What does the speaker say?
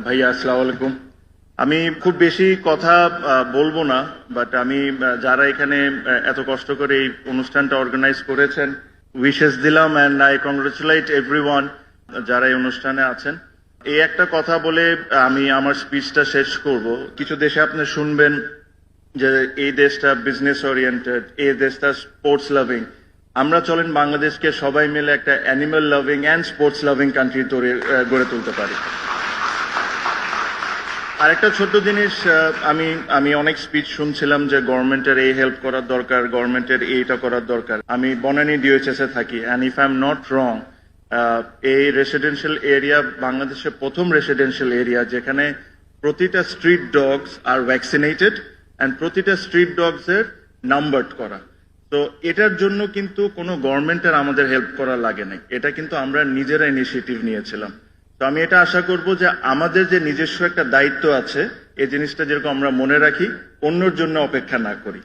ভাইয়া আসসালামু আলাইকুম। আমি খুব বেশি কথা বলবো না, বাট আমি যারা এখানে এত কষ্ট করে এই অনুষ্ঠানটা অর্গানাইজ করেছেন উইশেস দিলাম, অ্যান্ড আই কংগ্রেচুলেট এভরিওয়ান যারা এই অনুষ্ঠানে আছেন। এই একটা কথা বলে আমি আমার স্পিচটা শেষ করব। কিছু দেশে আপনি শুনবেন যে এই দেশটা বিজনেস ওরিয়েন্টেড, এই দেশটা স্পোর্টস লাভিং। আমরা চলেন বাংলাদেশকে সবাই মিলে একটা animal loving and sports loving country গড়ে তুলতে পারি। আরেকটা ছোট্ট জিনিস, আমি আমি অনেক স্পিচ শুনছিলাম যে গভর্নমেন্টের এই হেল্প করার দরকার, গভর্নমেন্টের এইটা করার দরকার। আমি বনানী ডিওএইচএস এ থাকি, and if I am not wrong, এই রেসিডেন্সিয়াল এরিয়া বাংলাদেশের প্রথম রেসিডেন্সিয়াল এরিয়া যেখানে প্রতিটা street dogs are vaccinated, and প্রতিটা স্ট্রিট ডগস এর নাম্বারড করা। তো এটার জন্য কিন্তু কোনো গভর্নমেন্টের আমাদের হেল্প করা লাগে নাই, এটা কিন্তু আমরা নিজেরা ইনিশিয়েটিভ নিয়েছিলাম। তো আমি এটা আশা করব যে আমাদের যে নিজস্ব একটা দায়িত্ব আছে, এই জিনিসটা যেরকম আমরা মনে রাখি, অন্যর জন্য অপেক্ষা না করি।